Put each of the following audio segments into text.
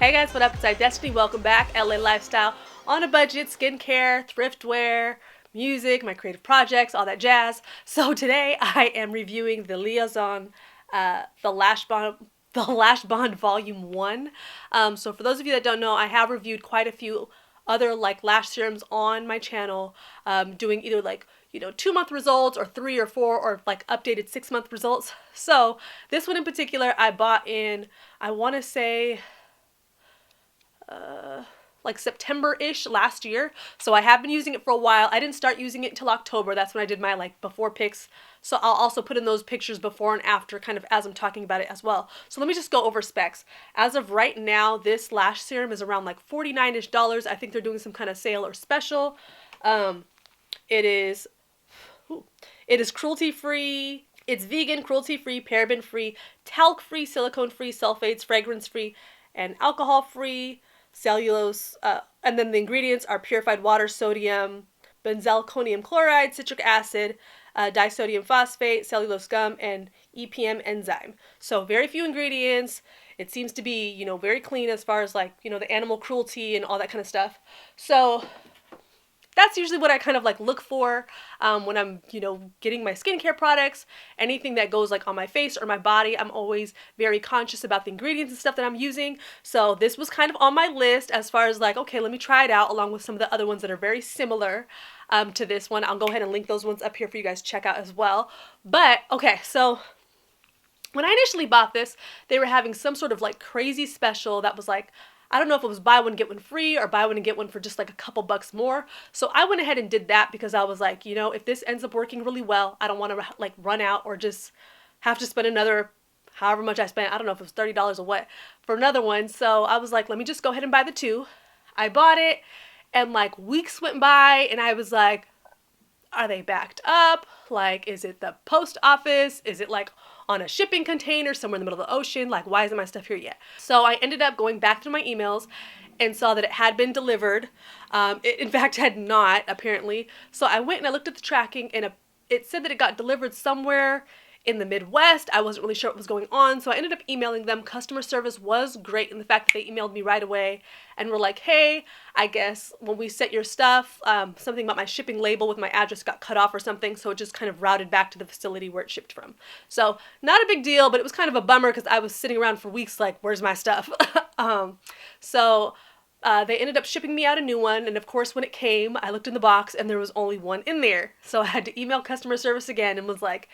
Hey guys, what up? It's Destiny. Welcome back. LA lifestyle on a budget, skincare, thriftwear, music, my creative projects, all that jazz. So today I am reviewing the Liaison, the Lash Bond Volume 1. So for those of you that don't know, I have reviewed quite a few other like lash serums on my channel, doing either like 2-month results or 3 or 4 or like updated 6-month results. So this one in particular I bought in, I want to say like September-ish last year. So I have been using it for a while. I didn't start using it until October. That's when I did my like before pics. So I'll also put in those pictures before and after kind of as I'm talking about it as well. So let me just go over specs. As of right now, this lash serum is around like $49-ish. I think they're doing some kind of sale or special. It is cruelty-free. It's vegan, cruelty-free, paraben-free, talc-free, silicone-free, sulfates, fragrance-free, and alcohol-free. Cellulose, and then the ingredients are purified water, sodium, benzalkonium chloride, citric acid, disodium phosphate, cellulose gum, and EPM enzyme. So very few ingredients. It seems to be, very clean as far as like, the animal cruelty and all that kind of stuff. So that's usually what I kind of like look for when I'm, getting my skincare products. Anything that goes like on my face or my body, I'm always very conscious about the ingredients and stuff that I'm using. So this was kind of on my list as far as like, okay, let me try it out along with some of the other ones that are very similar to this one. I'll go ahead and link those ones up here for you guys to check out as well. But okay, so when I initially bought this, they were having some sort of like crazy special that was like, I don't know if it was buy one, get one free or buy one and get one for just like a couple bucks more. So I went ahead and did that because I was like, if this ends up working really well, I don't want to like run out or just have to spend another however much I spent. I don't know if it was $30 or what for another one. So I was like, let me just go ahead and buy the two. I bought it and like weeks went by and I was like, are they backed up? Like, is it the post office? Is it like on a shipping container somewhere in the middle of the ocean? Like, why isn't my stuff here yet? So I ended up going back through my emails and saw that it had been delivered. It in fact had not, apparently. So I went and I looked at the tracking and it said that it got delivered somewhere in the Midwest. I wasn't really sure what was going on, so I ended up emailing them. Customer service was great in the fact that they emailed me right away and were like, hey, I guess when we sent your stuff, something about my shipping label with my address got cut off or something, so it just kind of routed back to the facility where it shipped from. So not a big deal, but it was kind of a bummer because I was sitting around for weeks like, where's my stuff? They ended up shipping me out a new one, and of course when it came, I looked in the box and there was only one in there. So I had to email customer service again and was like,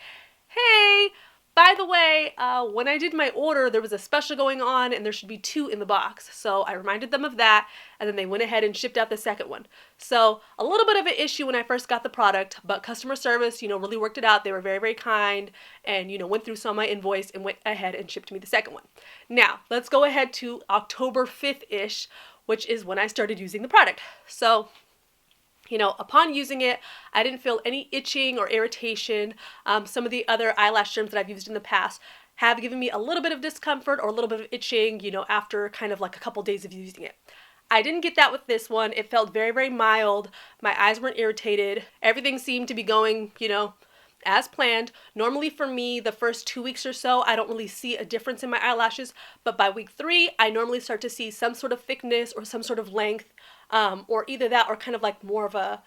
hey, by the way, when I did my order, there was a special going on and there should be 2 in the box. So I reminded them of that, and then they went ahead and shipped out the second one. So a little bit of an issue when I first got the product, but customer service, really worked it out. They were very, very kind and, went through some of my invoice and went ahead and shipped me the second one. Now, let's go ahead to October 5th-ish, which is when I started using the product. So upon using it, I didn't feel any itching or irritation. Some of the other eyelash serums that I've used in the past have given me a little bit of discomfort or a little bit of itching, after kind of like a couple days of using it. I didn't get that with this one. It felt very, very mild. My eyes weren't irritated. Everything seemed to be going, as planned. Normally for me, the first 2 weeks or so, I don't really see a difference in my eyelashes, but by week 3, I normally start to see some sort of thickness or some sort of length, or either that or kind of like more of a,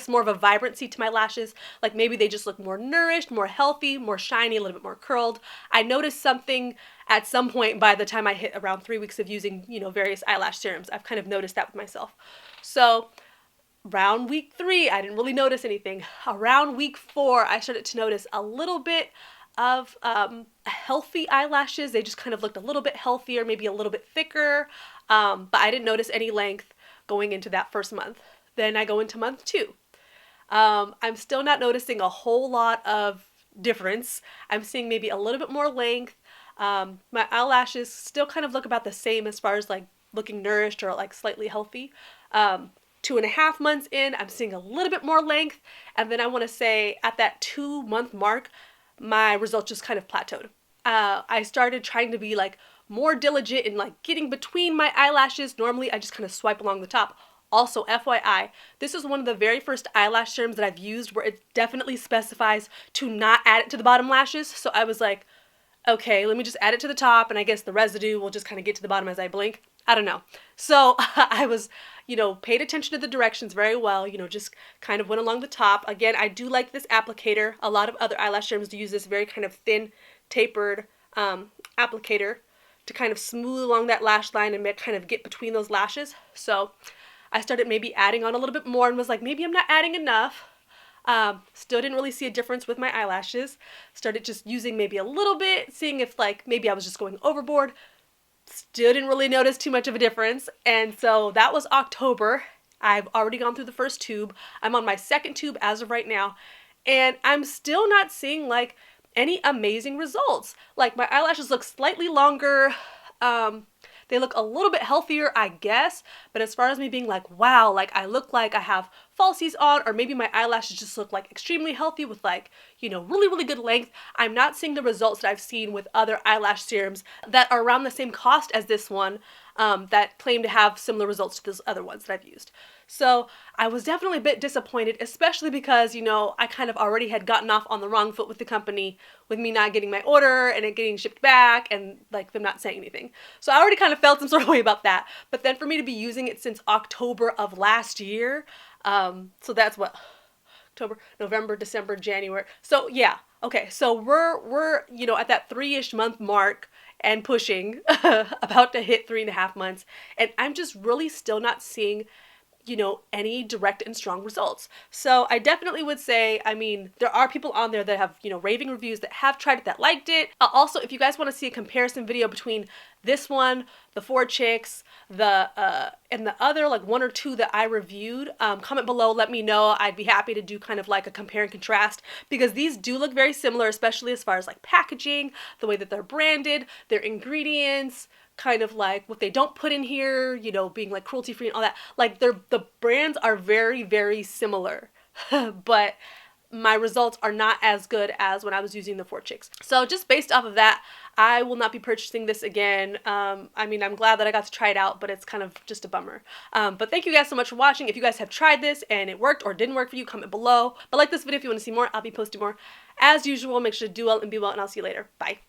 more of a vibrancy to my lashes. Like maybe they just look more nourished, more healthy, more shiny, a little bit more curled. I noticed something at some point by the time I hit around 3 weeks of using, various eyelash serums. I've kind of noticed that with myself. So around week 3, I didn't really notice anything. Around week 4, I started to notice a little bit of healthy eyelashes. They just kind of looked a little bit healthier, maybe a little bit thicker, but I didn't notice any length going into that first month. Then I go into month 2. I'm still not noticing a whole lot of difference. I'm seeing maybe a little bit more length. My eyelashes still kind of look about the same as far as like looking nourished or like slightly healthy. 2.5 months in, I'm seeing a little bit more length, and then I want to say at that 2-month mark, my results just kind of plateaued. I started trying to be like more diligent in like getting between my eyelashes. Normally I just kind of swipe along the top. Also, FYI, this is one of the very first eyelash serums that I've used where it definitely specifies to not add it to the bottom lashes. So I was like, okay, let me just add it to the top, and I guess the residue will just kind of get to the bottom as I blink. I don't know. So I was, paid attention to the directions very well, just kind of went along the top. Again, I do like this applicator. A lot of other eyelash serums do use this very kind of thin, tapered applicator to kind of smooth along that lash line and kind of get between those lashes. So I started maybe adding on a little bit more and was like, maybe I'm not adding enough. Still didn't really see a difference with my eyelashes. Started just using maybe a little bit, seeing if like maybe I was just going overboard. Still didn't really notice too much of a difference. And so that was October. I've already gone through the first tube. I'm on my second tube as of right now. And I'm still not seeing like any amazing results. Like my eyelashes look slightly longer. They look a little bit healthier, I guess, but as far as me being like, wow, like I look like I have falsies on, or maybe my eyelashes just look like extremely healthy with like, really, really good length, I'm not seeing the results that I've seen with other eyelash serums that are around the same cost as this one, that claim to have similar results to those other ones that I've used. So I was definitely a bit disappointed, especially because, I kind of already had gotten off on the wrong foot with the company with me not getting my order and it getting shipped back and like them not saying anything. So I already kind of felt some sort of way about that. But then for me to be using it since October of last year, so that's what, October, November, December, January. So yeah, okay, so we're at that 3-ish month mark and pushing, about to hit 3.5 months, and I'm just really still not seeing any direct and strong results. So I definitely would say, there are people on there that have, raving reviews that have tried it, that liked it. Also, if you guys want to see a comparison video between this one, the 4 chicks, and the other like 1 or 2 that I reviewed, comment below, let me know. I'd be happy to do kind of like a compare and contrast, because these do look very similar, especially as far as like packaging, the way that they're branded, their ingredients, kind of like what they don't put in here, being like cruelty free and all that. Like the brands are very, very similar, but my results are not as good as when I was using the 4 chicks. So just based off of that, I will not be purchasing this again. I'm glad that I got to try it out, but it's kind of just a bummer. But thank you guys so much for watching. If you guys have tried this and it worked or didn't work for you, comment below. But like this video if you want to see more. I'll be posting more as usual. Make sure to do well and be well, and I'll see you later. Bye.